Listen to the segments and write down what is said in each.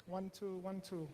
1, 2, 1, 2.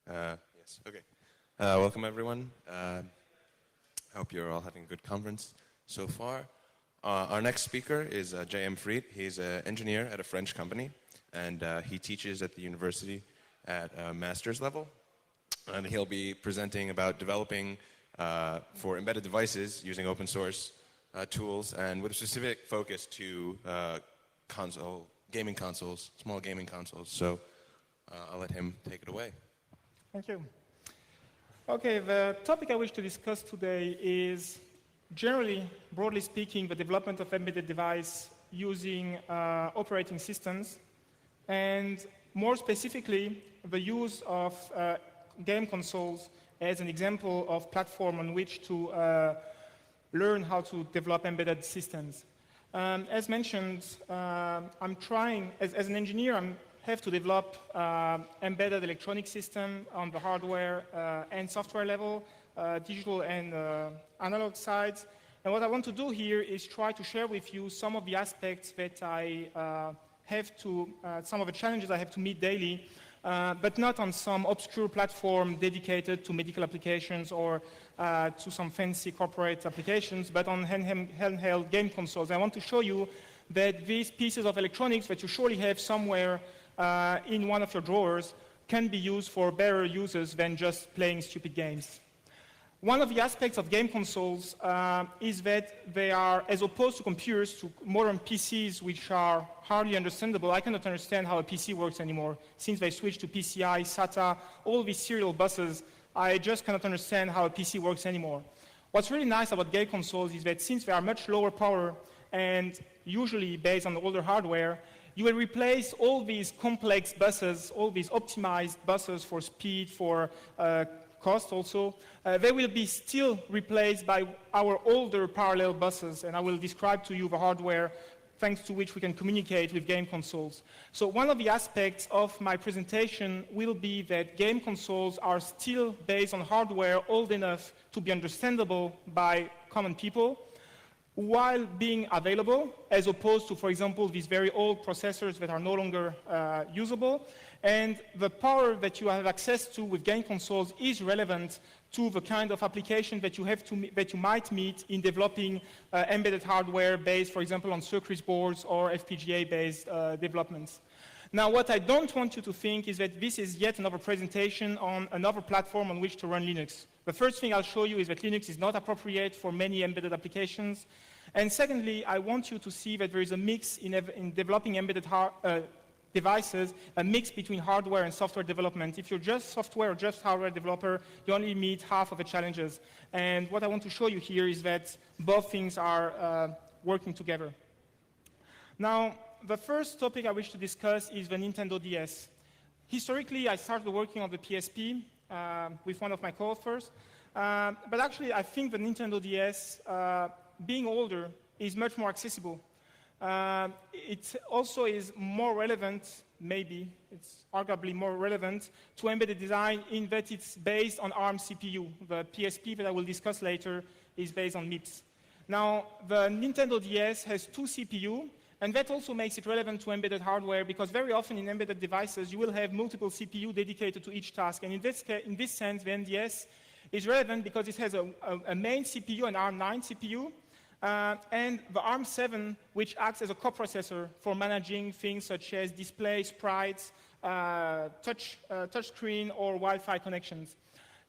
Yes, okay. Welcome everyone. I hope you're all having a good conference so far. Our next speaker is J.M. Fried. He's an engineer at a French company, and he teaches at the university at master's level. And he'll be presenting about developing for embedded devices using open source tools, and with a specific focus to gaming consoles, small gaming consoles. So I'll let him take it away. Thank you. Okay, the topic I wish to discuss today is generally, broadly speaking, the development of embedded device using operating systems, and more specifically, the use of game consoles as an example of platform on which to learn how to develop embedded systems. As mentioned, I'm trying, as an engineer, I have to develop embedded electronic system on the hardware and software level, digital and analog sides. And what I want to do here is try to share with you some of the aspects that I have to, some of the challenges I have to meet daily, but not on some obscure platform dedicated to medical applications or to some fancy corporate applications, but on handheld game consoles. I want to show you that these pieces of electronics that you surely have somewhere in one of your drawers can be used for better uses than just playing stupid games. One of the aspects of game consoles is that they are, as opposed to computers, to modern PCs, which are hardly understandable. I cannot understand how a PC works anymore. Since they switched to PCI, SATA, all these serial buses, I just cannot understand how a PC works anymore. What's really nice about game consoles is that since they are much lower power and usually based on older hardware, you will replace all these complex buses, all these optimized buses for speed, for cost also. They will be still replaced by our older parallel buses, and I will describe to you the hardware thanks to which we can communicate with game consoles. So one of the aspects of my presentation will be that game consoles are still based on hardware old enough to be understandable by common people, while being available, as opposed to, for example, these very old processors that are no longer usable. And the power that you have access to with game consoles is relevant to the kind of application that you might meet in developing embedded hardware based, for example, on circuit boards or FPGA-based developments. Now, what I don't want you to think is that this is yet another presentation on another platform on which to run Linux. The first thing I'll show you is that Linux is not appropriate for many embedded applications. And secondly, I want you to see that there is a mix in developing embedded devices, a mix between hardware and software development. If you're just software or just hardware developer, you only meet half of the challenges. And what I want to show you here is that both things are working together. Now, the first topic I wish to discuss is the Nintendo DS. Historically, I started working on the PSP with one of my co-authors. But actually, I think the Nintendo DS, being older, is much more accessible. It also is more relevant, maybe, it's arguably more relevant to embedded design in that it's based on ARM CPU. The PSP that I will discuss later is based on MIPS. Now, the Nintendo DS has 2 CPU, and that also makes it relevant to embedded hardware because very often in embedded devices, you will have multiple CPU dedicated to each task. And in this sense, the NDS is relevant because it has a main CPU, an ARM9 CPU, and the ARM7, which acts as a coprocessor for managing things such as display, sprites, touchscreen, or Wi-Fi connections.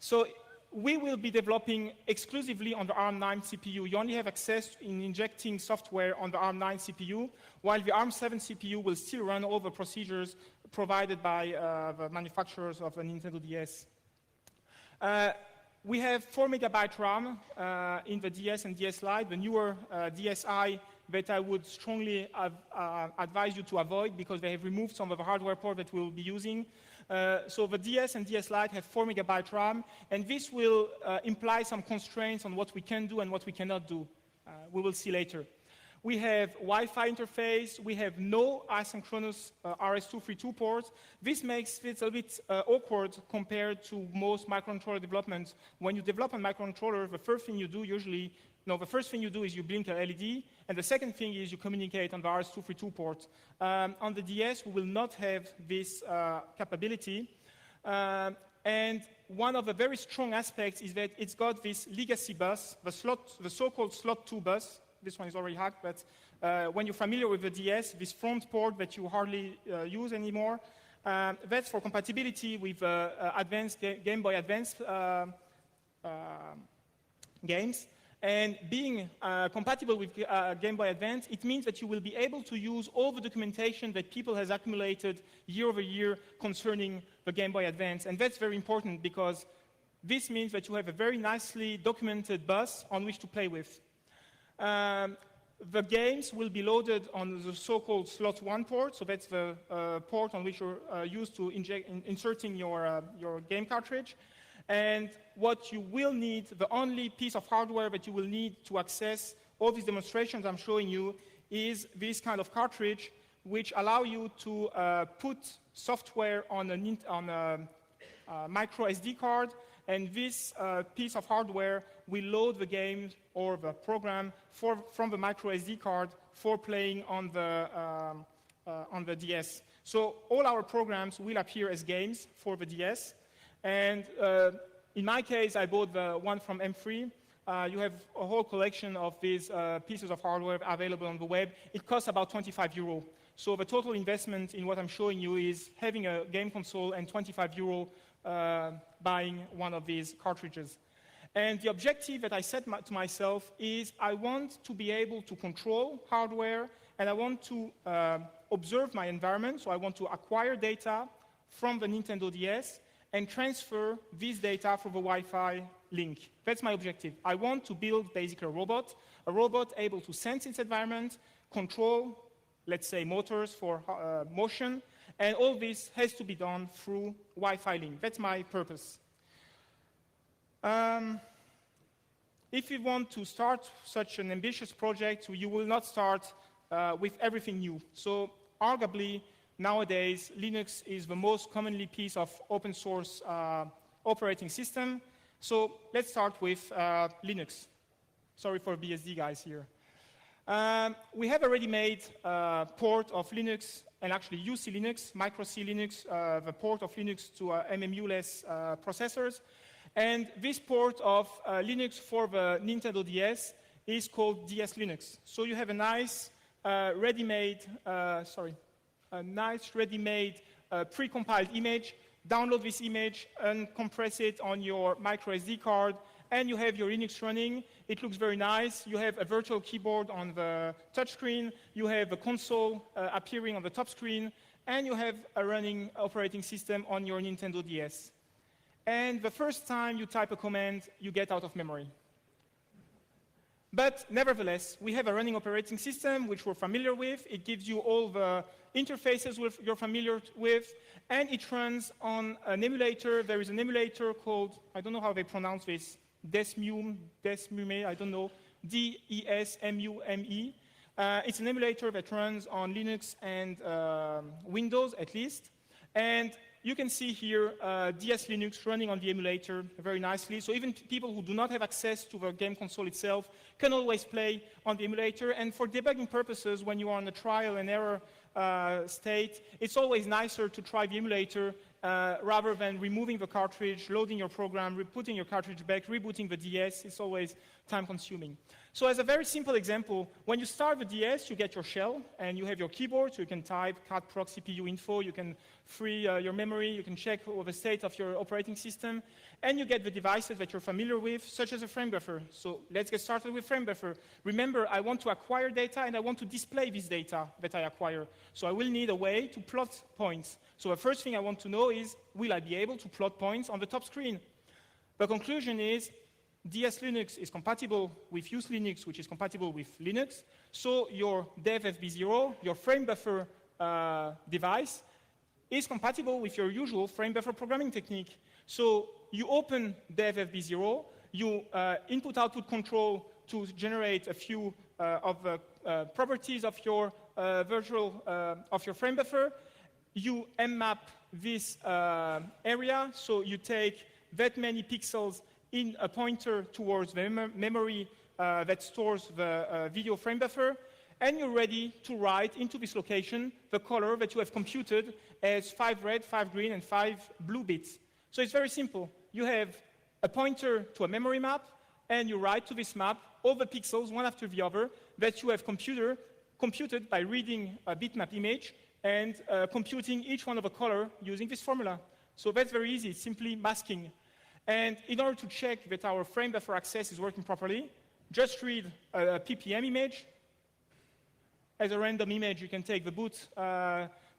So we will be developing exclusively on the ARM9 CPU. You only have access in injecting software on the ARM9 CPU, while the ARM7 CPU will still run all the procedures provided by the manufacturers of the Nintendo DS. We have 4 megabyte RAM in the DS and DS Lite, the newer DSi that I would strongly advise you to avoid because they have removed some of the hardware port that we'll be using. So the DS and DS Lite have 4 megabyte RAM, and this will imply some constraints on what we can do and what we cannot do. We will see later. We have Wi-Fi interface. We have no asynchronous RS-232 ports. This makes it a bit awkward compared to most microcontroller developments. When you develop a microcontroller, the first thing you do is you blink a LED, and the second thing is you communicate on the RS-232 port. On the DS, we will not have this capability. And one of the very strong aspects is that it's got this legacy bus, the so-called slot 2 bus. This one is already hacked, but when you're familiar with the DS, this front port that you hardly use anymore, that's for compatibility with advanced Game Boy Advance games. And being compatible with Game Boy Advance, it means that you will be able to use all the documentation that people has accumulated year over year concerning the Game Boy Advance. And that's very important because this means that you have a very nicely documented bus on which to play with. The games will be loaded on the so-called slot 1 port, so that's the port on which you're used to inserting your game cartridge. And what you will need, the only piece of hardware that you will need to access all these demonstrations I'm showing you is this kind of cartridge, which allow you to put software on a micro SD card, and this piece of hardware will load the game or the program from the micro SD card for playing on the DS. So all our programs will appear as games for the DS. And in my case, I bought the one from M3. You have a whole collection of these pieces of hardware available on the web. It costs about 25 euro. So the total investment in what I'm showing you is having a game console and 25 euro buying one of these cartridges. And the objective that I set to myself is I want to be able to control hardware, and I want to observe my environment. So I want to acquire data from the Nintendo DS and transfer this data through the Wi-Fi link. That's my objective. I want to build basically a robot able to sense its environment, control, let's say, motors for motion, and all this has to be done through Wi-Fi link. That's my purpose. If you want to start such an ambitious project, you will not start with everything new. So arguably, nowadays, Linux is the most commonly piece of open source operating system. So let's start with Linux. Sorry for BSD guys here. We have already made a port of Linux, and actually UC Linux, Micro C Linux, the port of Linux to MMU-less processors. And this port of Linux for the Nintendo DS is called DS Linux. So you have a nice ready-made pre-compiled image. Download this image and compress it on your micro SD card, and you have your Linux running. It looks very nice. You have a virtual keyboard on the touchscreen. You have a console appearing on the top screen, and you have a running operating system on your Nintendo DS. And the first time you type a command, you get out of memory. But nevertheless, we have a running operating system which we're familiar with. It gives you all the interfaces you're familiar with, and it runs on an emulator. There is an emulator called, I don't know how they pronounce this, Desmume, I don't know, DESMUME. It's an emulator that runs on Linux and Windows at least. And you can see here DS Linux running on the emulator very nicely. So even people who do not have access to the game console itself can always play on the emulator. And for debugging purposes, when you are in a trial and error state, it's always nicer to try the emulator rather than removing the cartridge, loading your program, putting your cartridge back, rebooting the DS. It's always time-consuming. So as a very simple example, when you start the DS, you get your shell, and you have your keyboard, so you can type cat proc CPU info, you can free your memory, you can check the state of your operating system, and you get the devices that you're familiar with, such as a frame buffer. So let's get started with frame buffer. Remember, I want to acquire data, and I want to display this data that I acquire. So I will need a way to plot points. So the first thing I want to know is, will I be able to plot points on the top screen? The conclusion is, DS Linux is compatible with UC Linux, which is compatible with Linux. So your dev-fb0, your frame buffer device, is compatible with your usual frame buffer programming technique. So you open dev-fb0, you input-output control to generate a few of the properties of your of your frame buffer. You mmap this area, so you take that many pixels in a pointer towards the memory that stores the video frame buffer, and you're ready to write into this location the color that you have computed as 5 red, 5 green, and 5 blue bits. So it's very simple. You have a pointer to a memory map, and you write to this map all the pixels, one after the other, that you have computed by reading a bitmap image and computing each one of a color using this formula. So that's very easy. It's simply masking. And in order to check that our frame buffer access is working properly, just read a ppm image. As a random image, you can take the boot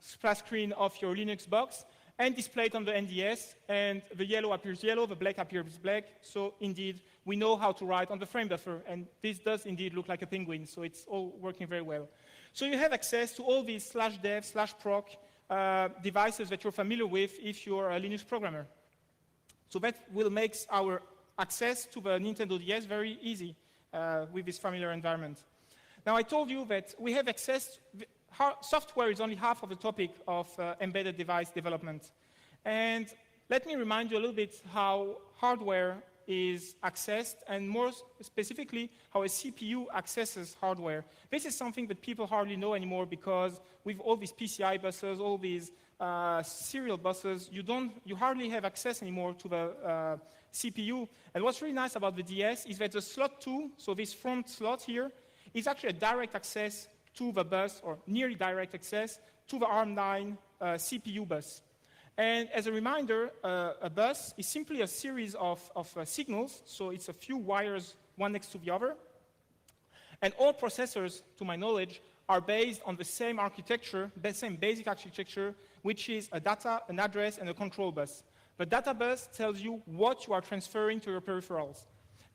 splash screen of your Linux box and display it on the NDS, and the yellow appears yellow, the black appears black. So indeed, we know how to write on the frame buffer, and this does indeed look like a penguin, so it's all working very well. So you have access to all these /dev, /proc devices that you're familiar with if you're a Linux programmer. So that will make our access to the Nintendo DS very easy with this familiar environment. Now, I told you that we have access. Software is only half of the topic of embedded device development. And let me remind you a little bit how hardware is accessed, and more specifically, how a CPU accesses hardware. This is something that people hardly know anymore, because with all these PCI buses, all these serial buses, you hardly have access anymore to the CPU. And what's really nice about the DS is that the slot 2, so this front slot here, is actually a direct access to the bus, or nearly direct access to the ARM9 CPU bus. And as a reminder, a bus is simply a series of signals, so it's a few wires, one next to the other. And all processors, to my knowledge, are based on the same architecture, the same basic architecture, which is a data, an address, and a control bus. The data bus tells you what you are transferring to your peripherals.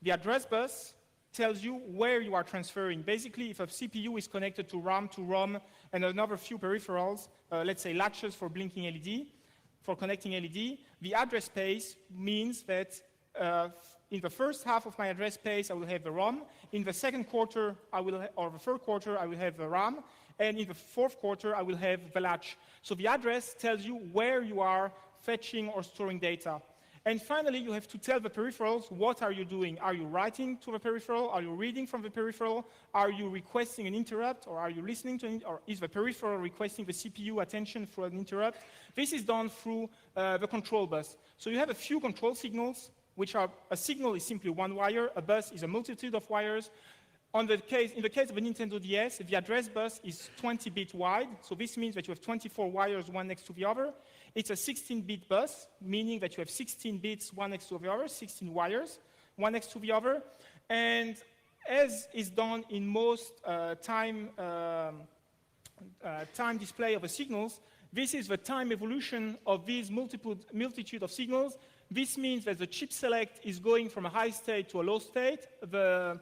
The address bus tells you where you are transferring. Basically, if a CPU is connected to RAM, to ROM, and another few peripherals, let's say latches for blinking LED, for connecting LED, the address space means that in the first half of my address space, I will have the ROM. In the second quarter, or the third quarter, I will have the RAM. And in the fourth quarter, I will have the latch. So the address tells you where you are fetching or storing data. And finally, you have to tell the peripherals, what are you doing? Are you writing to the peripheral? Are you reading from the peripheral? Are you requesting an interrupt? Or are you listening to or is the peripheral requesting the CPU attention for an interrupt? This is done through the control bus. So you have a few control signals, which are, a signal is simply one wire, a bus is a multitude of wires. In the case of a Nintendo DS, the address bus is 20-bit wide, so this means that you have 24 wires, one next to the other. It's a 16-bit bus, meaning that you have 16 bits, one next to the other, 16 wires, one next to the other. And as is done in most time display of the signals, this is the time evolution of these multitude of signals. This means that the chip select is going from a high state to a low state. The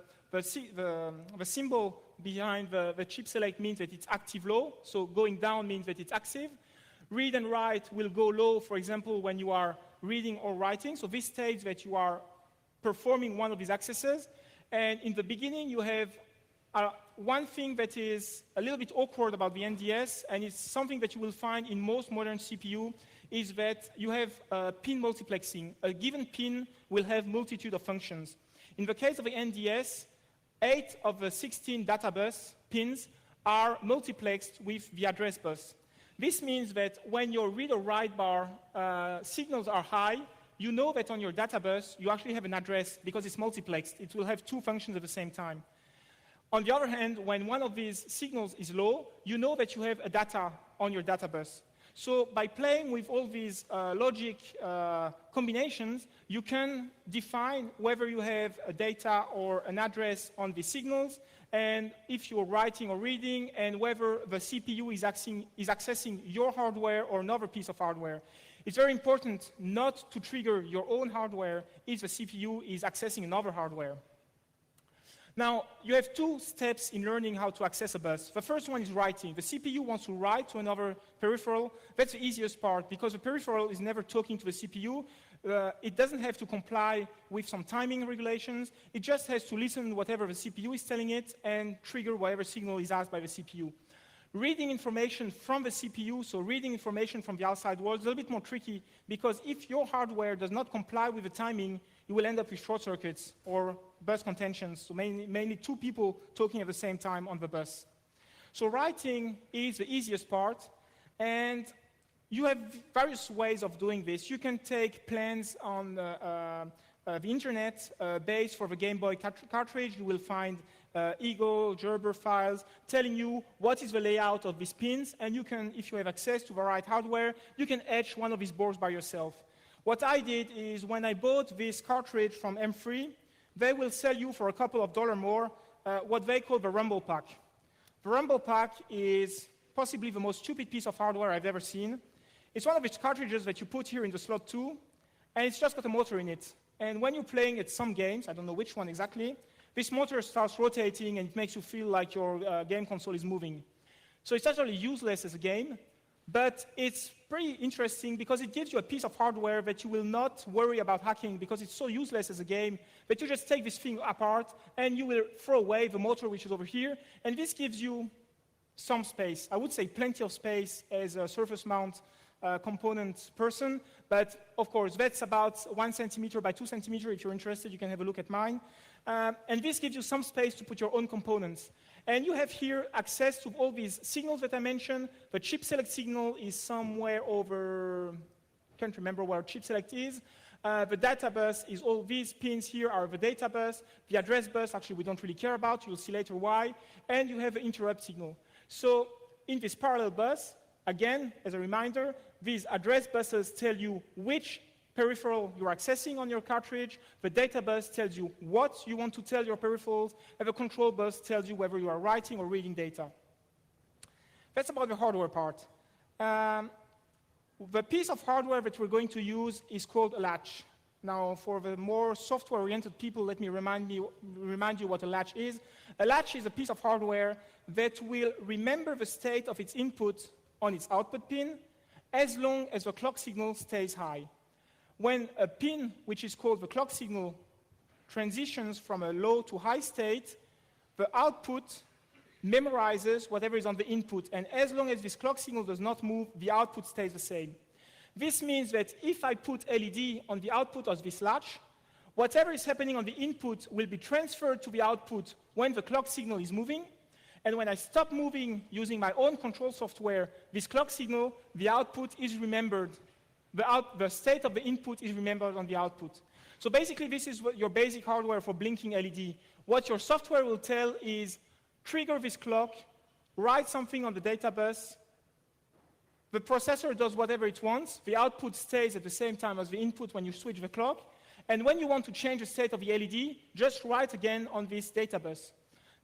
symbol behind the chip select means that it's active low, so going down means that it's active. Read and write will go low, for example, when you are reading or writing, so this states that you are performing one of these accesses. And in the beginning, you have one thing that is a little bit awkward about the NDS, and it's something that you will find in most modern CPU, is that you have pin multiplexing. A given pin will have multitude of functions. In the case of the NDS, 8 of the 16 data bus pins are multiplexed with the address bus. This means that when your read or write bar signals are high, you know that on your data bus, you actually have an address because it's multiplexed. It will have 2 functions at the same time. On the other hand, when one of these signals is low, you know that you have a data on your data bus. So by playing with all these logic combinations, you can define whether you have a data or an address on the signals, and if you're writing or reading, and whether the CPU is accessing your hardware or another piece of hardware. It's very important not to trigger your own hardware if the CPU is accessing another hardware. Now, you have 2 steps in learning how to access a bus. The first one is writing. The CPU wants to write to another peripheral. That's the easiest part, because the peripheral is never talking to the CPU. It doesn't have to comply with some timing regulations. It just has to listen to whatever the CPU is telling it and trigger whatever signal is asked by the CPU. Reading information from the CPU, so reading information from the outside world, is a little bit more tricky, because if your hardware does not comply with the timing, you will end up with short circuits or bus contentions, so mainly 2 people talking at the same time on the bus. So writing is the easiest part, and you have various ways of doing this. You can take plans on the internet based for the Game Boy cartridge. You will find Eagle, Gerber files telling you what is the layout of these pins, and you can, if you have access to the right hardware, you can etch one of these boards by yourself. What I did is, when I bought this cartridge from M3, they will sell you for a couple of dollars more what they call the Rumble Pack. The Rumble Pack is possibly the most stupid piece of hardware I've ever seen. It's one of these cartridges that you put here in the slot 2, and it's just got a motor in it. And when you're playing at some games, I don't know which one exactly, this motor starts rotating and it makes you feel like your game console is moving. So it's actually useless as a game, but it's pretty interesting because it gives you a piece of hardware that you will not worry about hacking, because it's so useless as a game that you just take this thing apart and you will throw away the motor, which is over here, and this gives you some space. I would say plenty of space as a surface mount component person, but of course that's about 1 centimeter by 2 centimeter. If you're interested, you can have a look at mine. And this gives you some space to put your own components. And you have here access to all these signals that I mentioned. The chip select signal is somewhere over, can't remember where chip select is. The data bus is all these pins here are the data bus. The address bus, actually, we don't really care about. You'll see later why. And you have the interrupt signal. So in this parallel bus, again, as a reminder, these address buses tell you which peripheral you're accessing on your cartridge. The data bus tells you what you want to tell your peripherals, and the control bus tells you whether you are writing or reading data. That's about the hardware part. The piece of hardware that we're going to use is called a latch. Now, for the more software-oriented people, let me remind you what a latch is. A latch is a piece of hardware that will remember the state of its input on its output pin as long as the clock signal stays high. When a pin, which is called the clock signal, transitions from a low to high state, the output memorizes whatever is on the input. And as long as this clock signal does not move, the output stays the same. This means that if I put LED on the output of this latch, whatever is happening on the input will be transferred to the output when the clock signal is moving. And when I stop moving using my own control software, this clock signal, the output is remembered. The state of the input is remembered on the output. So basically, this is your basic hardware for blinking LED. What your software will tell is trigger this clock, write something on the data bus. The processor does whatever it wants. The output stays at the same time as the input when you switch the clock. And when you want to change the state of the LED, just write again on this data bus.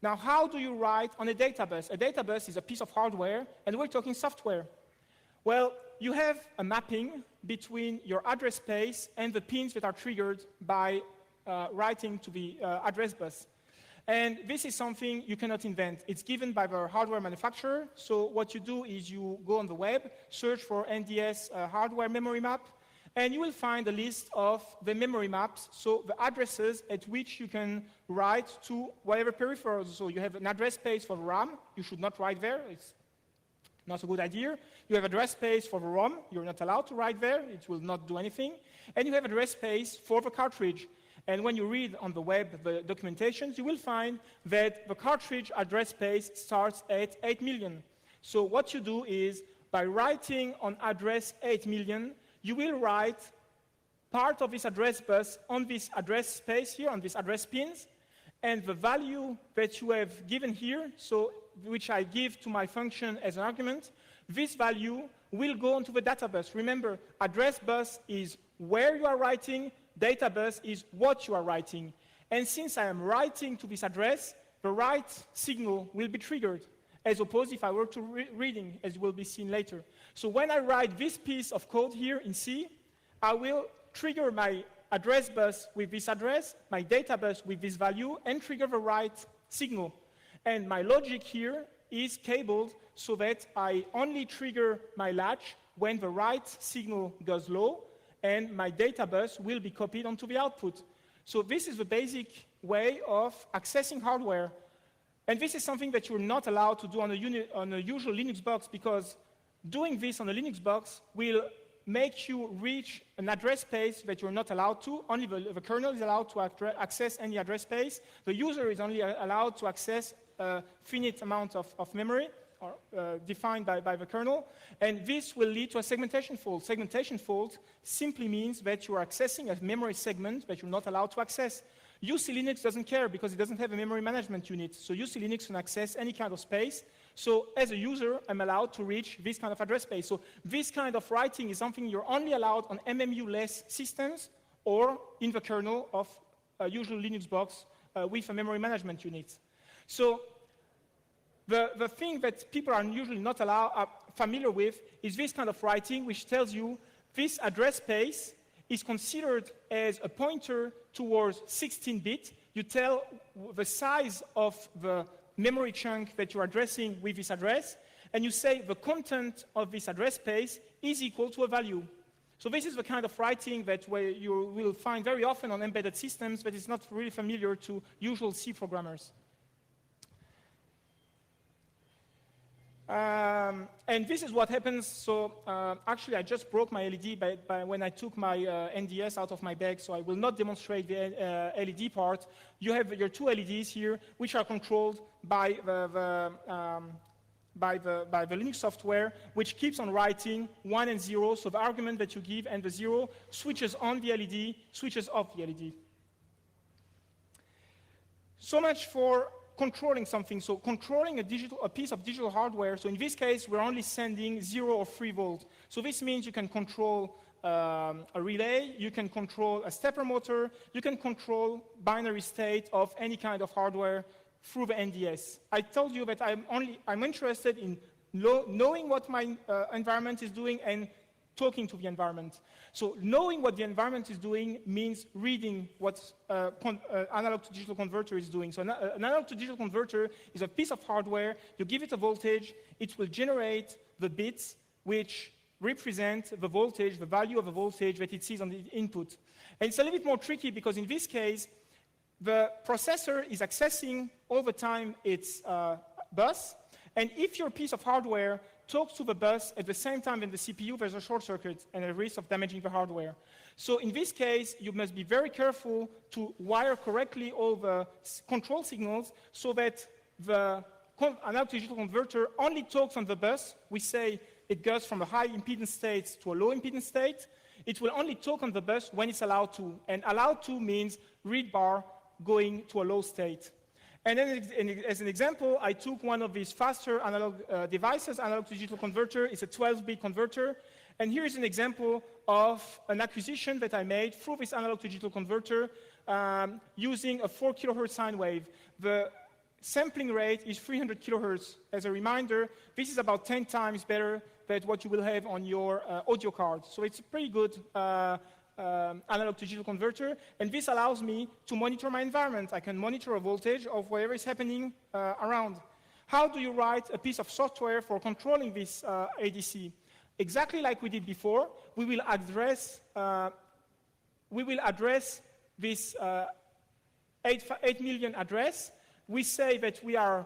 Now, how do you write on a data bus? A data bus is a piece of hardware, and we're talking software. Well, you have a mapping between your address space and the pins that are triggered by writing to the address bus. And this is something you cannot invent. It's given by the hardware manufacturer. So what you do is you go on the web, search for NDS hardware memory map, and you will find a list of the memory maps, so the addresses at which you can write to whatever peripherals. So you have an address space for the RAM. You should not write there. It's not a good idea. You have address space for the ROM. You're not allowed to write there. It will not do anything. And you have address space for the cartridge. And when you read on the web the documentations, you will find that the cartridge address space starts at 8 million. So what you do is, by writing on address 8 million, you will write part of this address bus on this address space here, on this address pins, and the value that you have given here, so which I give to my function as an argument, this value will go onto the data bus. Remember, address bus is where you are writing, data bus is what you are writing. And since I am writing to this address, the write signal will be triggered, as opposed if I were to reading, as will be seen later. So when I write this piece of code here in C, I will trigger my address bus with this address, my data bus with this value, and trigger the write signal. And my logic here is cabled so that I only trigger my latch when the write signal goes low, and my data bus will be copied onto the output. So this is the basic way of accessing hardware. And this is something that you're not allowed to do on a usual Linux box, because doing this on a Linux box will make you reach an address space that you're not allowed to. Only the kernel is allowed to access any address space. The user is only allowed to access a finite amount of memory, or defined by the kernel. And this will lead to a segmentation fault. Segmentation fault simply means that you are accessing a memory segment that you're not allowed to access. UC Linux doesn't care because it doesn't have a memory management unit. So UC Linux can access any kind of space. So as a user, I'm allowed to reach this kind of address space. So this kind of writing is something you're only allowed on MMU-less systems or in the kernel of a usual Linux box with a memory management unit. So the thing that people are usually not familiar with is this kind of writing, which tells you this address space is considered as a pointer towards 16-bit. You tell the size of the memory chunk that you're addressing with this address, and you say the content of this address space is equal to a value. So this is the kind of writing that you will find very often on embedded systems, but it's not really familiar to usual C programmers. And this is what happens. So actually, I just broke my LED when I took my NDS out of my bag, so I will not demonstrate the LED part. You have your two LEDs here, which are controlled by the Linux software, which keeps on writing 1 and 0. So the argument that you give and the 0 switches on the LED, switches off the LED. So much for controlling something. So controlling a piece of digital hardware. So in this case, we're only sending 0 or 3 volts. So this means you can control a relay, you can control a stepper motor, you can control binary state of any kind of hardware through the NDS. I told you that I'm interested in knowing what my environment is doing and talking to the environment. So knowing what the environment is doing means reading what analog to digital converter is doing. So an analog to digital converter is a piece of hardware. You give it a voltage, it will generate the bits which represent the voltage, the value of the voltage that it sees on the input. And it's a little bit more tricky because in this case, the processor is accessing all the time its bus, and if your piece of hardware talks to the bus at the same time in the CPU, there's a short circuit and a risk of damaging the hardware. So in this case, you must be very careful to wire correctly all the control signals so that the analog-to-digital converter only talks on the bus. We say it goes from a high impedance state to a low impedance state. It will only talk on the bus when it's allowed to. And allowed to means read bar going to a low state. And then as an example, I took one of these faster analog devices, analog-to-digital converter. It's a 12-bit converter. And here is an example of an acquisition that I made through this analog-to-digital converter using a 4 kilohertz sine wave. The sampling rate is 300 kilohertz. As a reminder, this is about 10 times better than what you will have on your audio card. So it's a pretty good analog-to-digital converter, and this allows me to monitor my environment. I can monitor a voltage of whatever is happening around. How do you write a piece of software for controlling this ADC? Exactly like we did before, we will address this 8 million address. We say that we are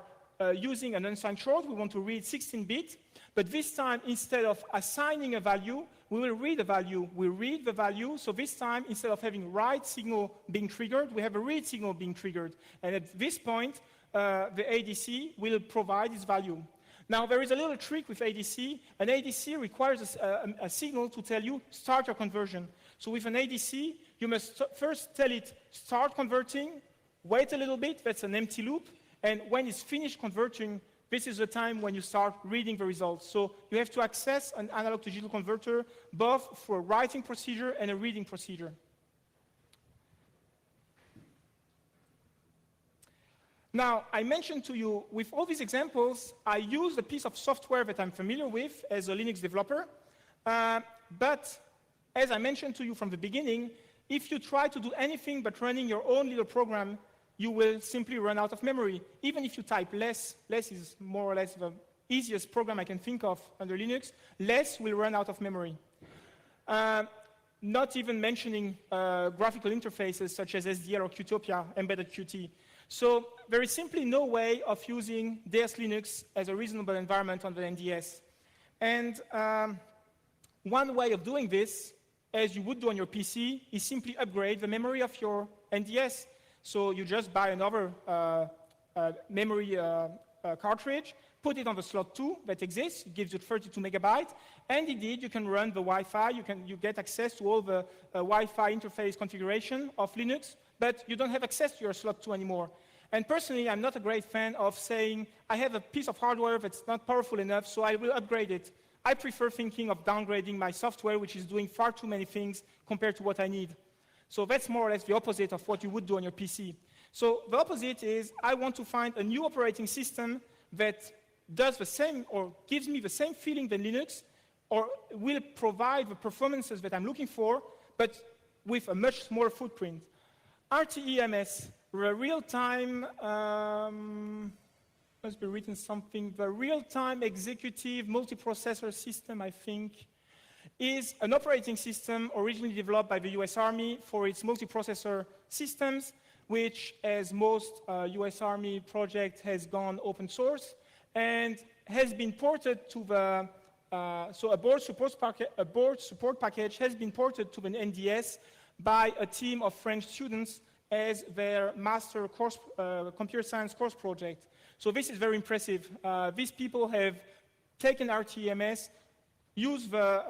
using an unsigned short. We want to read 16-bit, but this time, instead of assigning a value, we will read a value. We read the value, so this time, instead of having write signal being triggered, we have a read signal being triggered. And at this point, the ADC will provide its value. Now, there is a little trick with ADC. An ADC requires a signal to tell you, start your conversion. So with an ADC, you must first tell it, start converting, wait a little bit, that's an empty loop, and when it's finished converting, this is the time when you start reading the results. So you have to access an analog-to-digital converter both for a writing procedure and a reading procedure. Now, I mentioned to you, with all these examples, I use a piece of software that I'm familiar with as a Linux developer. But as I mentioned to you from the beginning, if you try to do anything but running your own little program, you will simply run out of memory. Even if you type less is more or less the easiest program I can think of under Linux, less will run out of memory. Not even mentioning graphical interfaces such as SDL or Qtopia, embedded Qt. So there is simply no way of using DS Linux as a reasonable environment on the NDS. And one way of doing this, as you would do on your PC, is simply upgrade the memory of your NDS. So you just buy another memory cartridge, put it on the slot 2 that exists, it gives you 32 megabytes, and indeed you can run the Wi-Fi, you get access to all the Wi-Fi interface configuration of Linux, but you don't have access to your slot 2 anymore. And personally, I'm not a great fan of saying, I have a piece of hardware that's not powerful enough, so I will upgrade it. I prefer thinking of downgrading my software, which is doing far too many things compared to what I need. So that's more or less the opposite of what you would do on your PC. So the opposite is I want to find a new operating system that does the same or gives me the same feeling than Linux or will provide the performances that I'm looking for, but with a much smaller footprint. RTEMS, the real-time, must be written something, the real-time executive multiprocessor system, I think, is an operating system originally developed by the US Army for its multiprocessor systems, which, as most US Army project, has gone open source and has been ported to the, so a board support package has been ported to an NDS by a team of French students as their master course, computer science course project. So this is very impressive. These people have taken RTMS, use the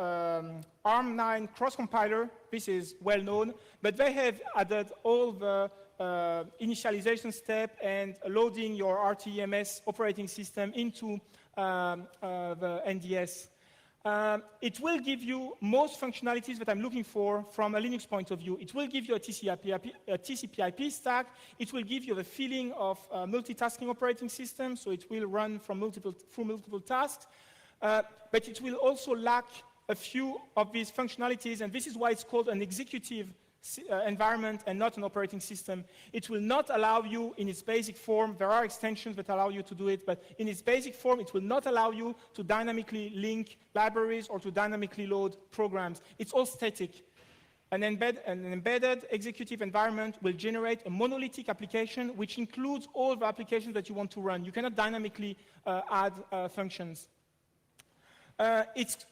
ARM9 cross-compiler, this is well known, but they have added all the initialization step and loading your RTMS operating system into the NDS. It will give you most functionalities that I'm looking for from a Linux point of view. It will give you a TCP/IP stack. It will give you the feeling of a multitasking operating system, so it will run through multiple tasks. But it will also lack a few of these functionalities, and this is why it's called an executive environment and not an operating system. It will not allow you in its basic form, there are extensions that allow you to do it, but in its basic form, it will not allow you to dynamically link libraries or to dynamically load programs. It's all static. An embedded executive environment will generate a monolithic application which includes all the applications that you want to run. You cannot dynamically add functions. It's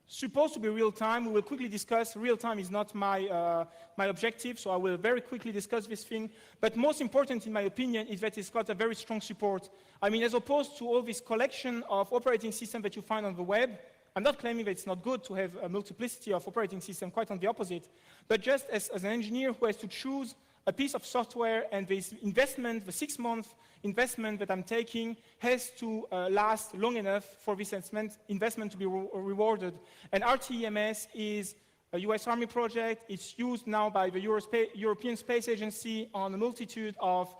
supposed to be real-time. We will quickly discuss. Real-time is not my objective, so I will very quickly discuss this thing. But most important, in my opinion, is that it's got a very strong support. I mean, as opposed to all this collection of operating systems that you find on the web, I'm not claiming that it's not good to have a multiplicity of operating systems, quite on the opposite. But just as an engineer who has to choose a piece of software, and this investment, the 6-month investment that I'm taking, has to last long enough for this investment to be rewarded. And RTEMS is a US Army project. It's used now by the European Space Agency on a multitude of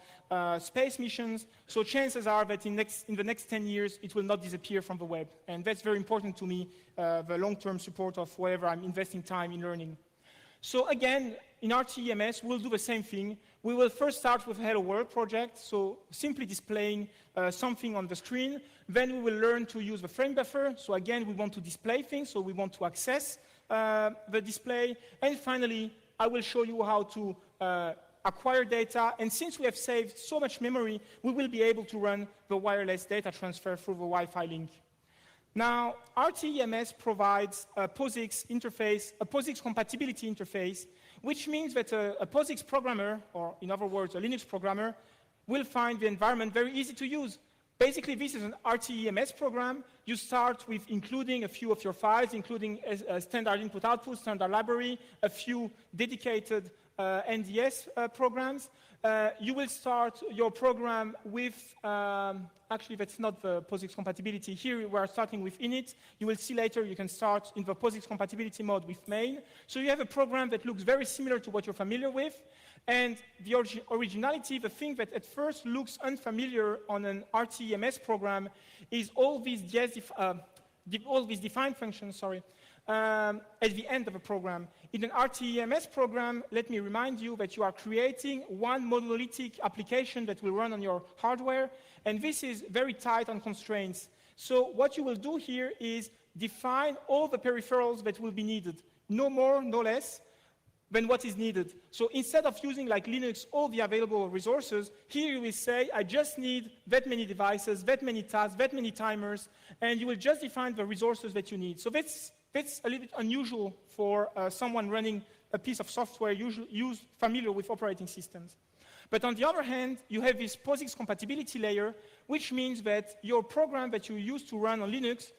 space missions. So chances are that in the next 10 years, it will not disappear from the web. And that's very important to me, the long-term support of whatever I'm investing time in learning. So again, in RTEMS, we'll do the same thing. We will first start with a Hello World project, so simply displaying something on the screen. Then we will learn to use the frame buffer. So again, we want to display things, so we want to access the display. And finally, I will show you how to acquire data. And since we have saved so much memory, we will be able to run the wireless data transfer through the Wi-Fi link. Now, RTEMS provides a POSIX interface, a POSIX compatibility interface, which means that a POSIX programmer, or in other words, a Linux programmer, will find the environment very easy to use. Basically, this is an RTEMS program. You start with including a few of your files, including a standard input-output, standard library, a few dedicated NDS programs. You will start your program with, actually that's not the POSIX compatibility. Here we are starting with init. You will see later you can start in the POSIX compatibility mode with main. So you have a program that looks very similar to what you're familiar with. And the originality, the thing that at first looks unfamiliar on an RTEMS program is all these defined functions, at the end of a program. In an RTEMS program, let me remind you that you are creating one monolithic application that will run on your hardware, and this is very tight on constraints. So what you will do here is define all the peripherals that will be needed, no more, no less than what is needed. So instead of using, like Linux, all the available resources, here you will say, I just need that many devices, that many tasks, that many timers, and you will just define the resources that you need. So that's a little bit unusual for someone running a piece of software familiar with operating systems. But on the other hand, you have this POSIX compatibility layer, which means that your program that you used to run on Linux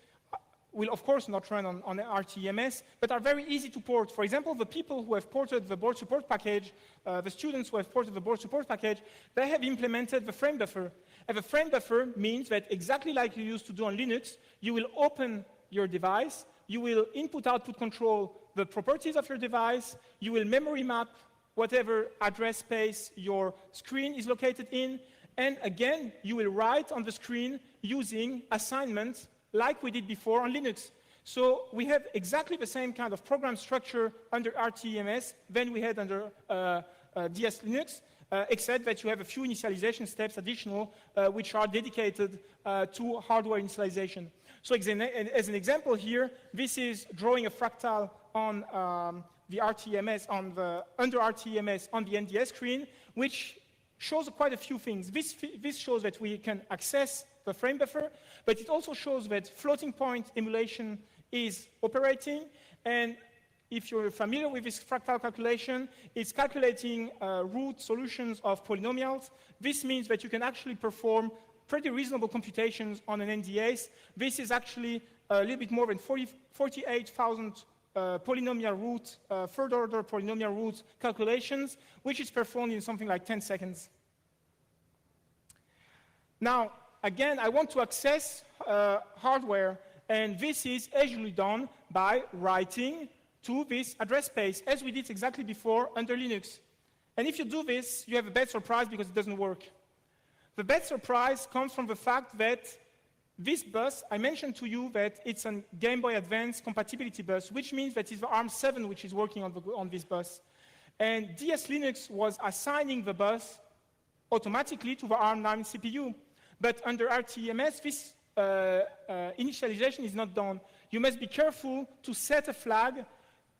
will of course not run on RTEMS, but are very easy to port. For example, the people who have ported the board support package, the students who have ported the board support package, they have implemented the frame buffer. And the frame buffer means that exactly like you used to do on Linux, you will open your device, you will input-output control the properties of your device, you will memory map whatever address space your screen is located in, and again, you will write on the screen using assignments like we did before on Linux. So we have exactly the same kind of program structure under RTEMS than we had under DS Linux, except that you have a few initialization steps additional, which are dedicated to hardware initialization. So as an example here, this is drawing a fractal on the RTEMS, under RTEMS on the NDS screen, which shows quite a few things. This shows that we can access the frame buffer, but it also shows that floating point emulation is operating, and if you're familiar with this fractal calculation, it's calculating root solutions of polynomials. This means that you can actually perform pretty reasonable computations on an NDS. This is actually a little bit more than 48,000 polynomial root, third order polynomial root calculations, which is performed in something like 10 seconds. Now, again, I want to access hardware, and this is usually done by writing to this address space, as we did exactly before under Linux. And if you do this, you have a bad surprise because it doesn't work. The bad surprise comes from the fact that this bus, I mentioned to you that it's a Game Boy Advance compatibility bus, which means that it's the ARM7 which is working on this bus. And DS Linux was assigning the bus automatically to the ARM9 CPU. But under RTEMS, this initialization is not done. You must be careful to set a flag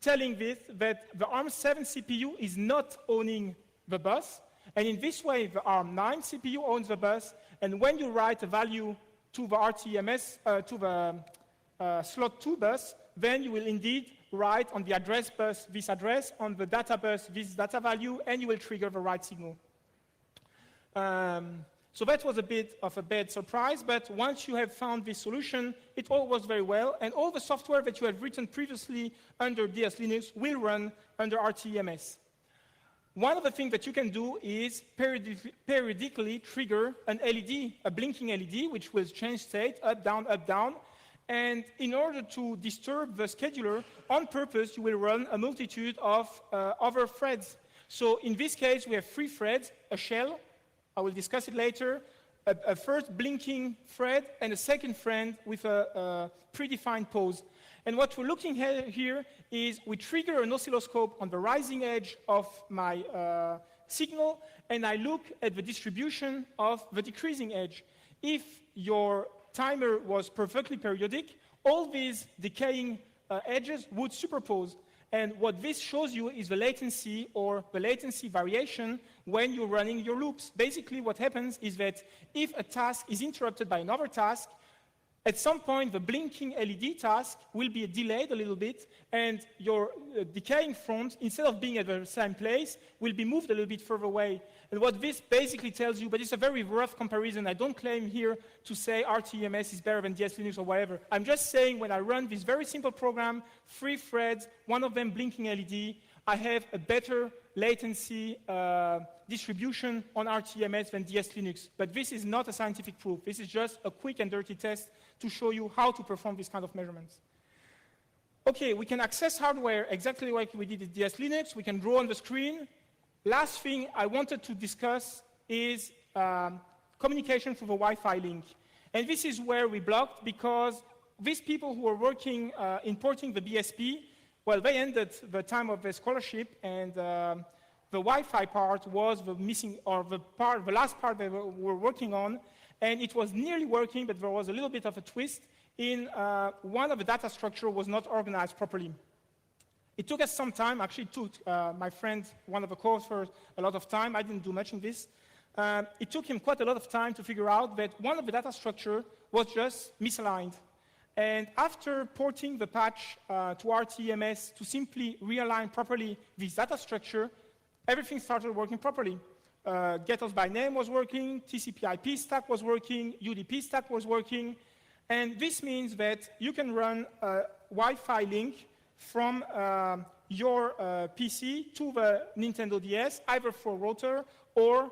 telling this that the ARM7 CPU is not owning the bus, and in this way, the ARM9 CPU owns the bus, and when you write a value to the RTMS, to the slot 2 bus, then you will indeed write on the address bus this address, on the data bus this data value, and you will trigger the write signal. So that was a bit of a bad surprise, but once you have found this solution, it all works very well, and all the software that you have written previously under DS Linux will run under RTMS. One of the things that you can do is periodically trigger an LED, a blinking LED, which will change state, up, down, and in order to disturb the scheduler, on purpose, you will run a multitude of other threads. So in this case, we have 3 threads, a shell, I will discuss it later, a first blinking thread, and a second thread with a predefined pause. And what we're looking at here is we trigger an oscilloscope on the rising edge of my signal, and I look at the distribution of the decreasing edge. If your timer was perfectly periodic, all these decaying edges would superpose. And what this shows you is the latency or the latency variation when you're running your loops. Basically, what happens is that if a task is interrupted by another task, at some point, the blinking LED task will be delayed a little bit, and your decaying front, instead of being at the same place, will be moved a little bit further away. And what this basically tells you, but it's a very rough comparison, I don't claim here to say RTMS is better than DS Linux or whatever. I'm just saying when I run this very simple program, 3 threads, one of them blinking LED, I have a better latency distribution on RTMS than DS Linux. But this is not a scientific proof. This is just a quick and dirty test to show you how to perform this kind of measurements. Okay, we can access hardware exactly like we did with DS Linux. We can draw on the screen. Last thing I wanted to discuss is communication through the Wi-Fi link. And this is where we blocked, because these people who are working importing the BSP, well, they ended the time of their scholarship, and the Wi-Fi part was the missing, or the last part they were working on, and it was nearly working, but there was a little bit of a twist in one of the data structure was not organized properly. It took us some time. Actually, it took my friend, one of the co-authors, a lot of time. I didn't do much in this. It took him quite a lot of time to figure out that one of the data structure was just misaligned. And after porting the patch to RTMS to simply realign properly this data structure, everything started working properly. Get us by name was working, TCP/IP stack was working, UDP stack was working, and this means that you can run a Wi-Fi link from your PC to the Nintendo DS, either for router or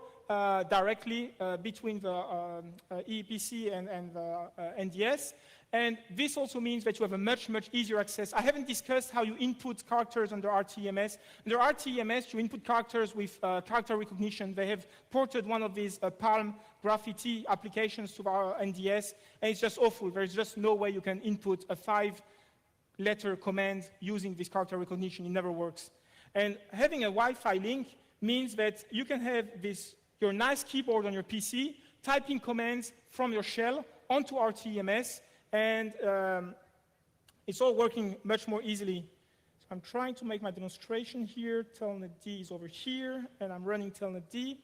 directly between the ePC and the NDS. And this also means that you have a much, much easier access. I haven't discussed how you input characters under RTMS. Under RTMS, you input characters with character recognition. They have ported one of these Palm Graffiti applications to our NDS, and it's just awful. There's just no way you can input a 5-letter command using this character recognition. It never works. And having a Wi-Fi link means that you can have your nice keyboard on your PC, typing commands from your shell onto RTMS, and it's all working much more easily. So I'm trying to make my demonstration here. Telnet D is over here, and I'm running Telnet D.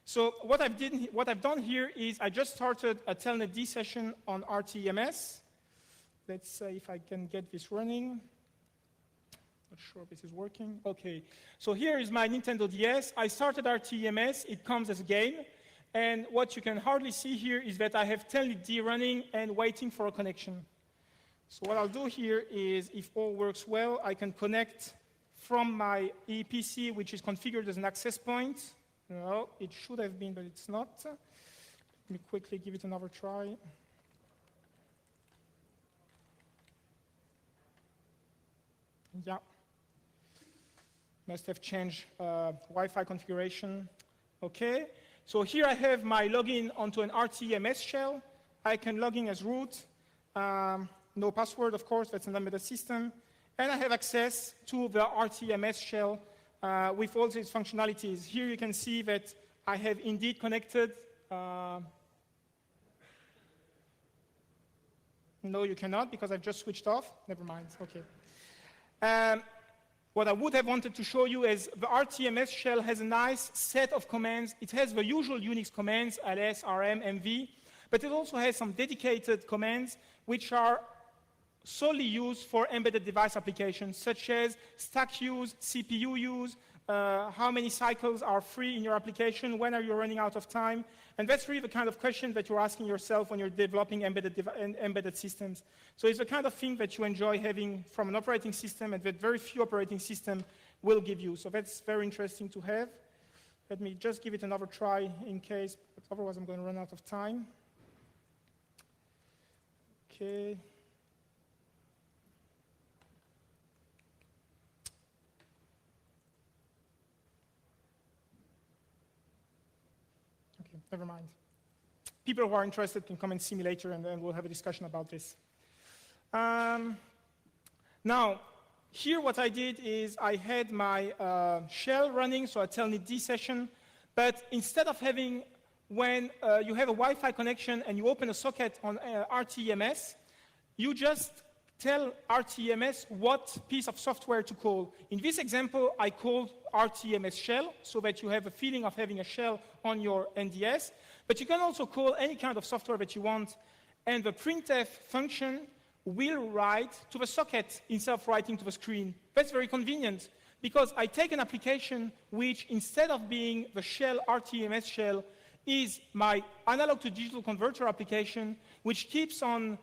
So what I've done here is I just started a Telnet D session on RTMS. Let's see if I can get this running. Not sure if this is working. Okay, so here is my Nintendo DS. I started RTMS. It comes as a game. And what you can hardly see here is that I have Telnet D running and waiting for a connection. So what I'll do here is, if all works well, I can connect from my ePC, which is configured as an access point. No, it should have been, but it's not. Let me quickly give it another try. Yeah. Must have changed Wi-Fi configuration. Okay. So here I have my login onto an RTMS shell. I can log in as root. No password, of course, that's an embedded system. And I have access to the RTMS shell with all its functionalities. Here you can see that I have indeed connected. No, you cannot, because I've just switched off. Never mind, okay. what I would have wanted to show you is the RTMS shell has a nice set of commands. It has the usual Unix commands, ls, rm, mv, but it also has some dedicated commands which are solely used for embedded device applications, such as stack use, CPU use, how many cycles are free in your application, when are you running out of time, and that's really the kind of question that you're asking yourself when you're developing embedded systems. So it's the kind of thing that you enjoy having from an operating system and that very few operating systems will give you. So that's very interesting to have. Let me just give it another try in case, but otherwise I'm going to run out of time. Okay. Never mind. People who are interested can come and see me later, and then we'll have a discussion about this. Now, here what I did is I had my shell running, so a telnet-d session, but instead of having, when you have a Wi-Fi connection and you open a socket on RTMS, you just tell RTMS what piece of software to call. In this example, I called RTMS shell, so that you have a feeling of having a shell on your NDS. But you can also call any kind of software that you want, and the printf function will write to the socket instead of writing to the screen. That's very convenient, because I take an application which, instead of being the shell RTMS shell, is my analog to digital converter application, which keeps on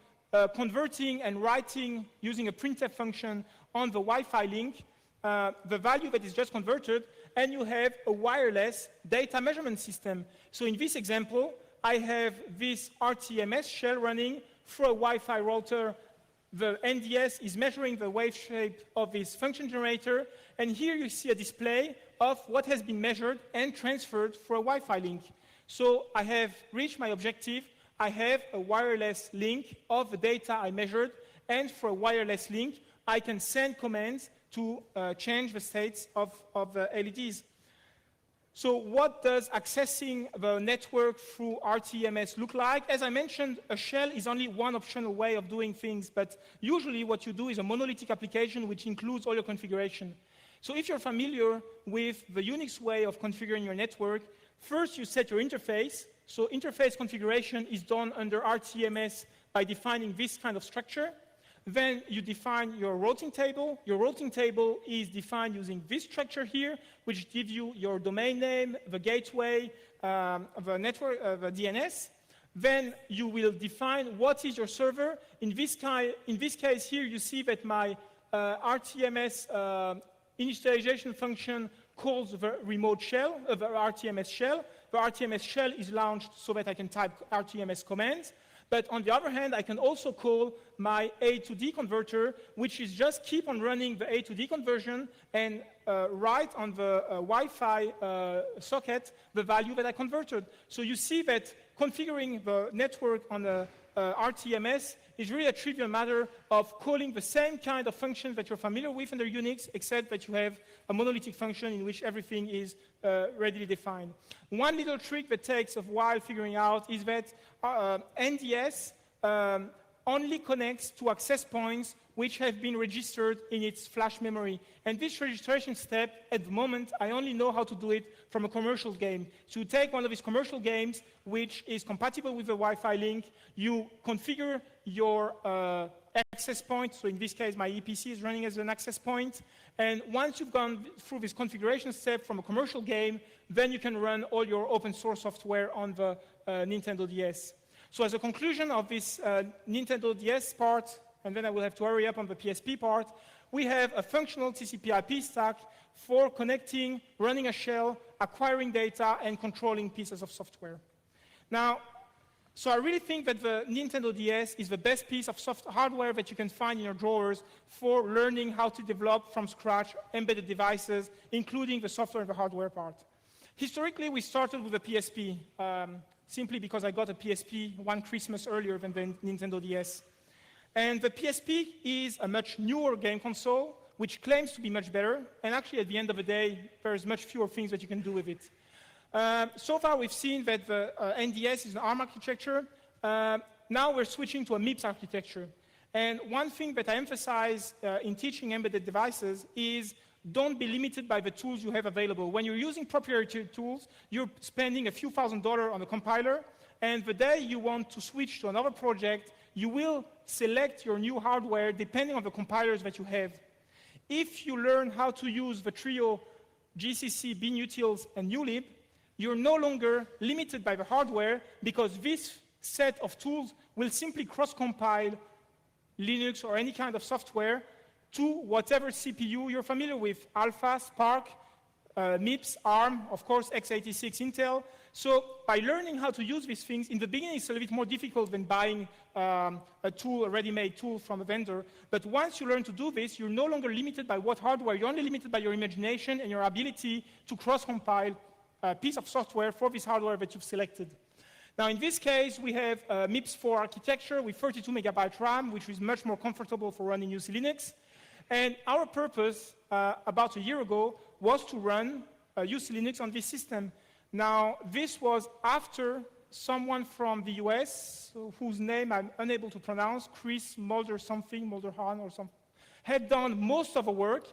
converting and writing using a printf function on the Wi-Fi link, the value that is just converted, and you have a wireless data measurement system. So in this example, I have this RTMS shell running through a Wi-Fi router. The NDS is measuring the wave shape of this function generator, and here you see a display of what has been measured and transferred through a Wi-Fi link. So I have reached my objective. I have a wireless link of the data I measured, and for a wireless link, I can send commands to change the states of the LEDs. So what does accessing the network through RTMS look like? As I mentioned, a shell is only one optional way of doing things, but usually what you do is a monolithic application which includes all your configuration. So if you're familiar with the Unix way of configuring your network, first you set your interface. So interface configuration is done under RTMS by defining this kind of structure. Then you define your routing table. Your routing table is defined using this structure here, which gives you your domain name, the gateway, the network, the DNS. Then you will define what is your server. In this case here, you see that my RTMS initialization function calls the remote shell, the RTMS shell. The RTMS shell is launched so that I can type RTMS commands. But on the other hand, I can also call my A to D converter, which is just keep on running the A to D conversion and write on the Wi-Fi socket the value that I converted. So you see that configuring the network on the RTMS is really a trivial matter of calling the same kind of functions that you're familiar with under Unix, except that you have a monolithic function in which everything is readily defined. One little trick that takes a while figuring out is that NDS only connects to access points which have been registered in its flash memory. And this registration step, at the moment, I only know how to do it from a commercial game. So you take one of these commercial games, which is compatible with the Wi-Fi link, you configure your access point, so in this case, my EPC is running as an access point, and once you've gone through this configuration step from a commercial game, then you can run all your open source software on the Nintendo DS. So as a conclusion of this Nintendo DS part, and then I will have to hurry up on the PSP part, we have a functional TCP/IP stack for connecting, running a shell, acquiring data, and controlling pieces of software. Now, so I really think that the Nintendo DS is the best piece of hardware that you can find in your drawers for learning how to develop from scratch embedded devices, including the software and the hardware part. Historically, we started with the PSP, simply because I got a PSP one Christmas earlier than the Nintendo DS. And the PSP is a much newer game console, which claims to be much better, and actually at the end of the day, there's much fewer things that you can do with it. So far, we've seen that the NDS is an ARM architecture. Now we're switching to a MIPS architecture. And one thing that I emphasize in teaching embedded devices is don't be limited by the tools you have available. When you're using proprietary tools, you're spending a few $1,000s on a compiler, and the day you want to switch to another project, you will select your new hardware depending on the compilers that you have. If you learn how to use the trio GCC, binutils, and ulib, you're no longer limited by the hardware because this set of tools will simply cross-compile Linux or any kind of software to whatever CPU you're familiar with, Alpha, Spark, MIPS, ARM, of course, x86 Intel. So by learning how to use these things, in the beginning it's a little bit more difficult than buying a tool, a ready-made tool from a vendor. But once you learn to do this, you're no longer limited by what hardware. You're only limited by your imagination and your ability to cross-compile a piece of software for this hardware that you've selected. Now, in this case, we have a MIPS-4 architecture with 32 megabyte RAM, which is much more comfortable for running UC Linux. And our purpose, about a year ago, was to run UC Linux on this system. Now, this was after someone from the US, whose name I'm unable to pronounce, Chris Mulderhan or something, had done most of the work.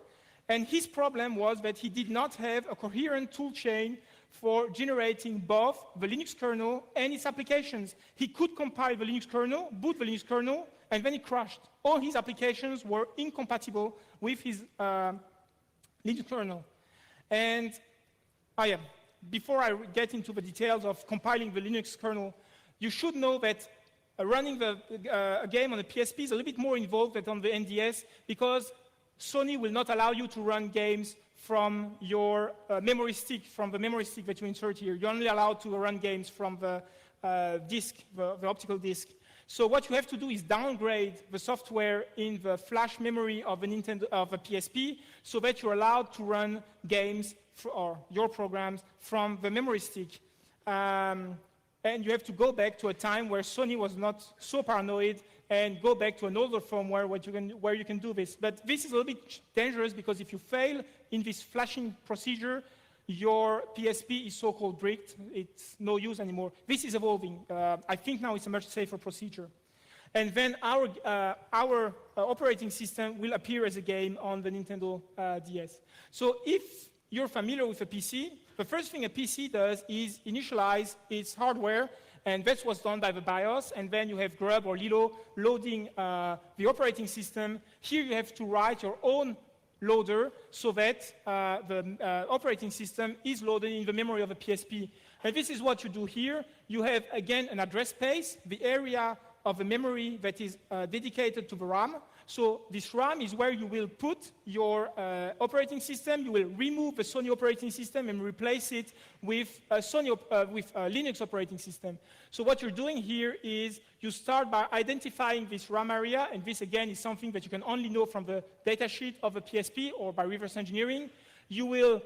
And his problem was that he did not have a coherent tool chain for generating both the Linux kernel and its applications. He could compile the Linux kernel, boot the Linux kernel, and then it crashed. All his applications were incompatible with his Linux kernel. And before I get into the details of compiling the Linux kernel, you should know that running a game on the PSP is a little bit more involved than on the NDS because Sony will not allow you to run games from your memory stick, from the memory stick that you insert here. You're only allowed to run games from the disk, the optical disk. So what you have to do is downgrade the software in the flash memory of a PSP so that you're allowed to run games or your programs from the memory stick. And you have to go back to a time where Sony was not so paranoid and go back to an older firmware where you can do this. But this is a little bit dangerous because if you fail in this flashing procedure, your PSP is so-called bricked. It's no use anymore. This is evolving. I think now it's a much safer procedure. And then our operating system will appear as a game on the Nintendo DS. So if you're familiar with a PC, the first thing a PC does is initialize its hardware, and that's what's done by the BIOS, and then you have grub or Lilo loading the operating system. Here you have to write your own loader so that the operating system is loaded in the memory of a PSP. And this is what you do here. You have, again, an address space, the area of the memory that is dedicated to the RAM. So this RAM is where you will put your operating system. You will remove the Sony operating system and replace it with a Linux operating system. So what you're doing here is you start by identifying this RAM area, and this again is something that you can only know from the datasheet of a PSP or by reverse engineering. You will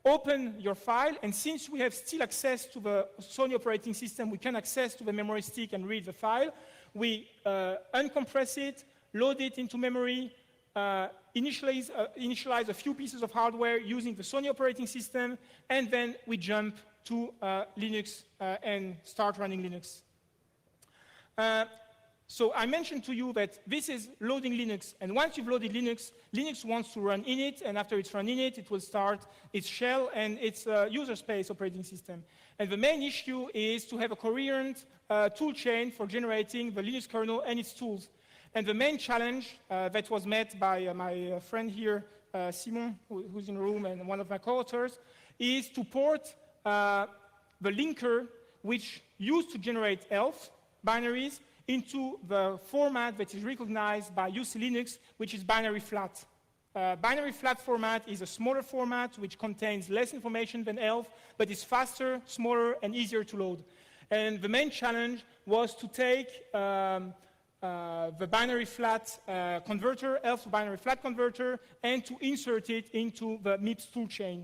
open your file, and since we have still access to the Sony operating system, we can access to the memory stick and read the file. We uncompress it, load it into memory, initialize a few pieces of hardware using the Sony operating system, and then we jump to Linux and start running Linux. So I mentioned to you that this is loading Linux, and once you've loaded Linux, Linux wants to run init, and after it's run init, it will start its shell and its user space operating system. And the main issue is to have a coherent tool chain for generating the Linux kernel and its tools. And the main challenge that was met by my friend here, Simon, who's in the room, and one of my co-authors, is to port the linker, which used to generate ELF binaries, into the format that is recognized by UC Linux, which is binary flat. Binary flat format is a smaller format which contains less information than ELF, but is faster, smaller, and easier to load. And the main challenge was to take the binary flat converter, ELF binary flat converter, and to insert it into the MIPS toolchain,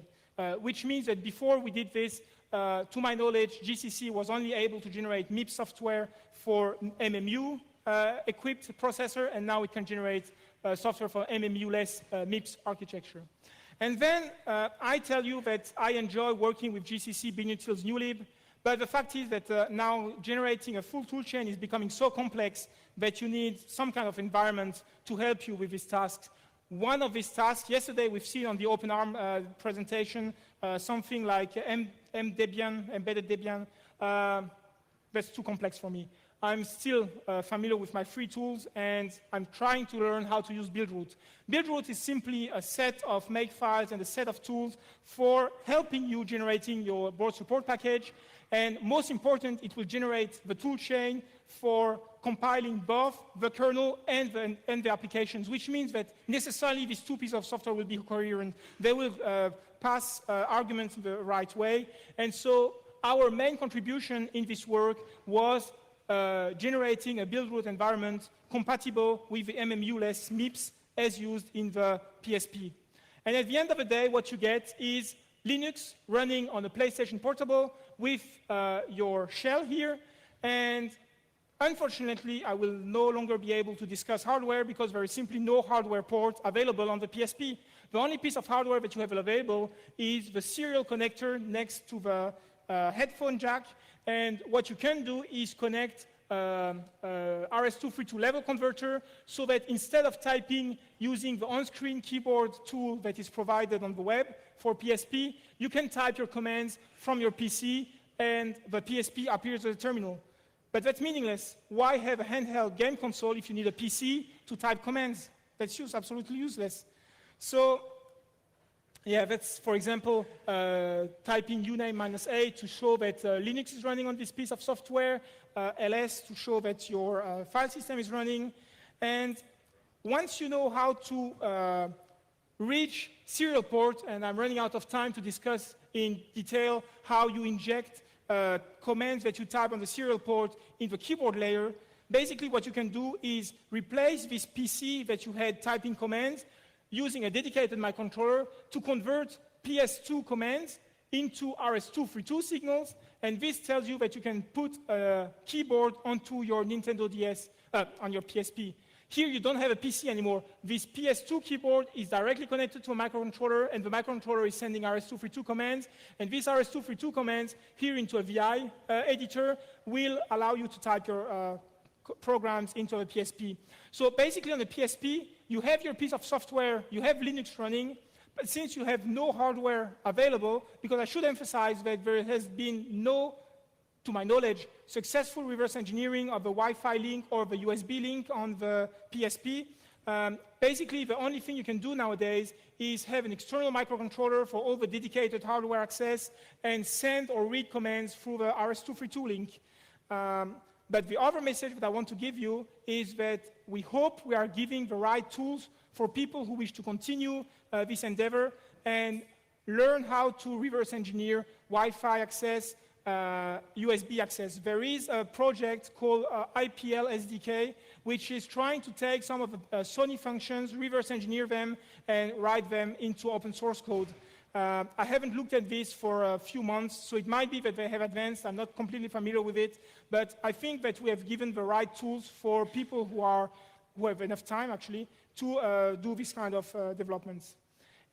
which means that before we did this, to my knowledge, GCC was only able to generate MIPS software for MMU-equipped processor, and now it can generate software for MMU-less MIPS architecture. And then I tell you that I enjoy working with GCC, binutils, ulib, but the fact is that now generating a full toolchain is becoming so complex that you need some kind of environment to help you with these tasks. one of these tasks. Yesterday, we've seen on the OpenARM presentation something like Debian, embedded Debian. That's too complex for me. I'm still familiar with my free tools, and I'm trying to learn how to use buildroot. Buildroot is simply a set of makefiles and a set of tools for helping you generating your board support package. And most important, it will generate the tool chain for compiling both the kernel and the applications, which means that necessarily these two pieces of software will be coherent. They will pass arguments the right way. And so our main contribution in this work was generating a buildroot environment compatible with the MMU-less MIPS as used in the PSP. And at the end of the day, what you get is Linux running on a PlayStation Portable with your shell here. And unfortunately, I will no longer be able to discuss hardware because there is simply no hardware port available on the PSP. The only piece of hardware that you have available is the serial connector next to the headphone jack. And what you can do is connect RS-232 level converter so that instead of typing using the on-screen keyboard tool that is provided on the web for PSP, you can type your commands from your PC and the PSP appears at the terminal. But that's meaningless. Why have a handheld game console if you need a PC to type commands? That's absolutely useless. So yeah, that's, for example, typing uname -a to show that Linux is running on this piece of software, ls to show that your file system is running. And once you know how to reach serial port, and I'm running out of time to discuss in detail how you inject commands that you type on the serial port in the keyboard layer, basically what you can do is replace this PC that you had typing commands using a dedicated microcontroller to convert PS2 commands into RS-232 signals, and this tells you that you can put a keyboard onto your Nintendo DS, on your PSP. Here you don't have a PC anymore. This PS2 keyboard is directly connected to a microcontroller, and the microcontroller is sending RS-232 commands, and these RS-232 commands here into a VI editor will allow you to type your programs into a PSP. So basically on the PSP, you have your piece of software, you have Linux running, but since you have no hardware available, because I should emphasize that there has been no, to my knowledge, successful reverse engineering of the Wi-Fi link or the USB link on the PSP. Basically, the only thing you can do nowadays is have an external microcontroller for all the dedicated hardware access and send or read commands through the RS-232 link. But the other message that I want to give you is that we hope we are giving the right tools for people who wish to continue this endeavor and learn how to reverse engineer Wi-Fi access, USB access. There is a project called IPL SDK, which is trying to take some of the Sony functions, reverse engineer them, and write them into open source code. I haven't looked at this for a few months, so it might be that they have advanced. I'm not completely familiar with it, but I think that we have given the right tools for people who have enough time, actually, to do this kind of developments.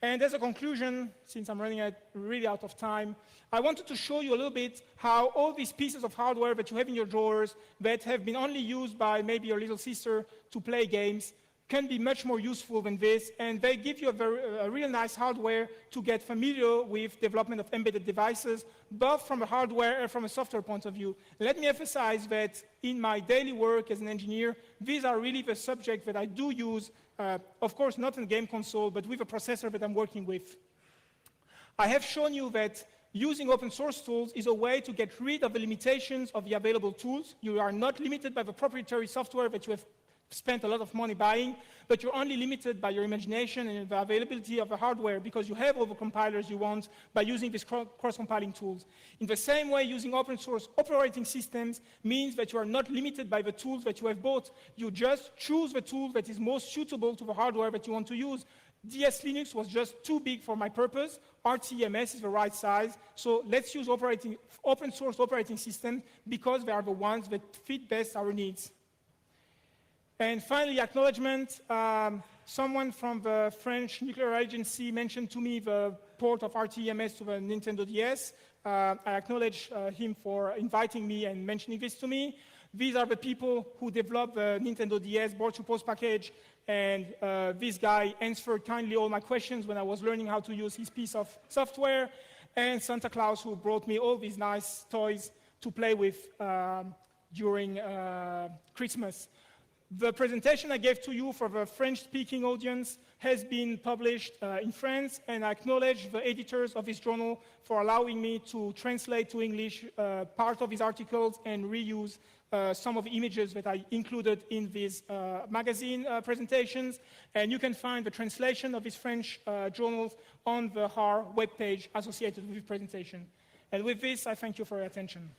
And as a conclusion, since I'm running really out of time, I wanted to show you a little bit how all these pieces of hardware that you have in your drawers that have been only used by maybe your little sister to play games can be much more useful than this, and they give you a real nice hardware to get familiar with development of embedded devices, both from a hardware and from a software point of view. Let me emphasize that in my daily work as an engineer, these are really the subjects that I do use, of course not in a game console, but with a processor that I'm working with. I have shown you that using open source tools is a way to get rid of the limitations of the available tools. You are not limited by the proprietary software that you have spent a lot of money buying, but you're only limited by your imagination and the availability of the hardware because you have all the compilers you want by using these cross-compiling tools. In the same way, using open source operating systems means that you are not limited by the tools that you have bought. You just choose the tool that is most suitable to the hardware that you want to use. DS Linux was just too big for my purpose. RTEMS is the right size. So let's use open source operating systems because they are the ones that fit best our needs. And finally, acknowledgement. Someone from the French Nuclear Agency mentioned to me the port of RTEMS to the Nintendo DS. I acknowledge him for inviting me and mentioning this to me. These are the people who developed the Nintendo DS board to post package, and this guy answered kindly all my questions when I was learning how to use his piece of software, and Santa Claus, who brought me all these nice toys to play with during Christmas. The presentation I gave to you for the French-speaking audience has been published in France, and I acknowledge the editors of this journal for allowing me to translate to English part of these articles and reuse some of the images that I included in these magazine presentations. And you can find the translation of these French journals on the HAR webpage associated with the presentation. And with this, I thank you for your attention.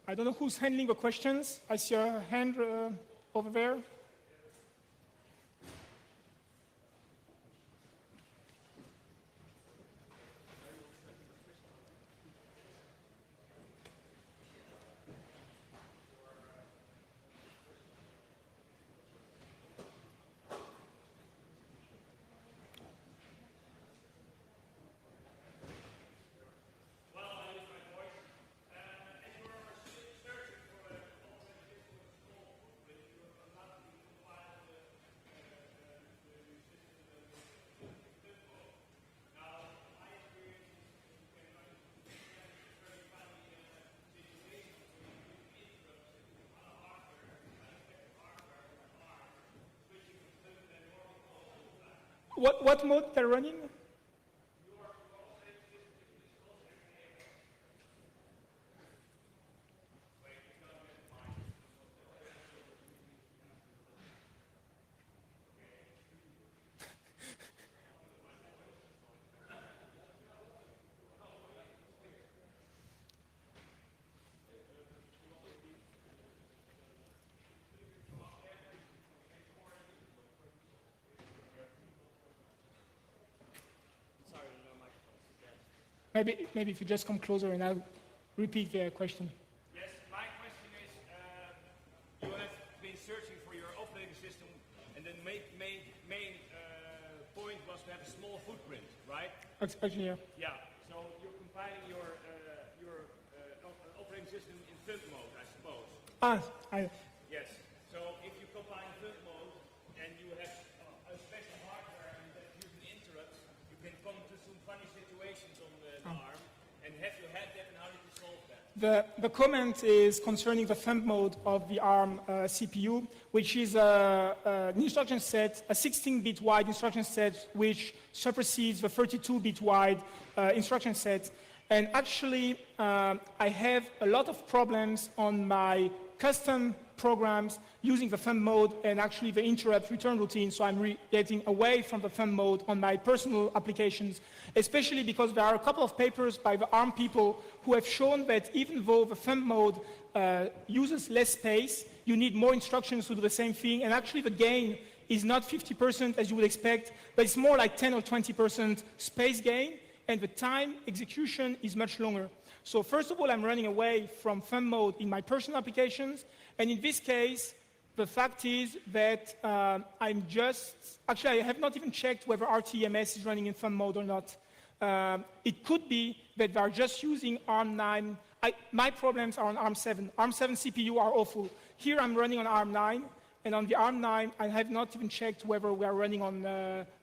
I don't know who's handling the questions. I see a hand over there. What mode they're running? Maybe if you just come closer and I'll repeat the question. Yes, my question is, you have been searching for your operating system, and the main point was to have a small footprint, right? Actually, yeah. Yeah, so you're compiling your operating system in thumb mode, I suppose. Yes, so if you compile in thumb mode, and you have a special hardware and that using interrupts, you can come to some funny situations on the ARM, and have you had that, and how did you solve that? The comment is concerning the thumb mode of the ARM CPU, which is an instruction set, a 16-bit wide instruction set, which supersedes the 32-bit wide instruction set. And actually, I have a lot of problems on my custom programs using the thumb mode and actually the interrupt return routine, so I'm getting away from the thumb mode on my personal applications, especially because there are a couple of papers by the ARM people who have shown that even though the thumb mode uses less space, you need more instructions to do the same thing, and actually the gain is not 50% as you would expect, but it's more like 10 or 20% space gain, and the time execution is much longer. So first of all, I'm running away from thumb mode in my personal applications, and in this case, the fact is that I have not even checked whether RTMS is running in thumb mode or not. It could be that they're just using ARM9. My problems are on ARM7. ARM7 CPU are awful. Here I'm running on ARM9, and on the ARM9, I have not even checked whether we are running on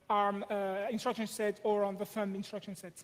ARM instruction set or on the thumb instruction set.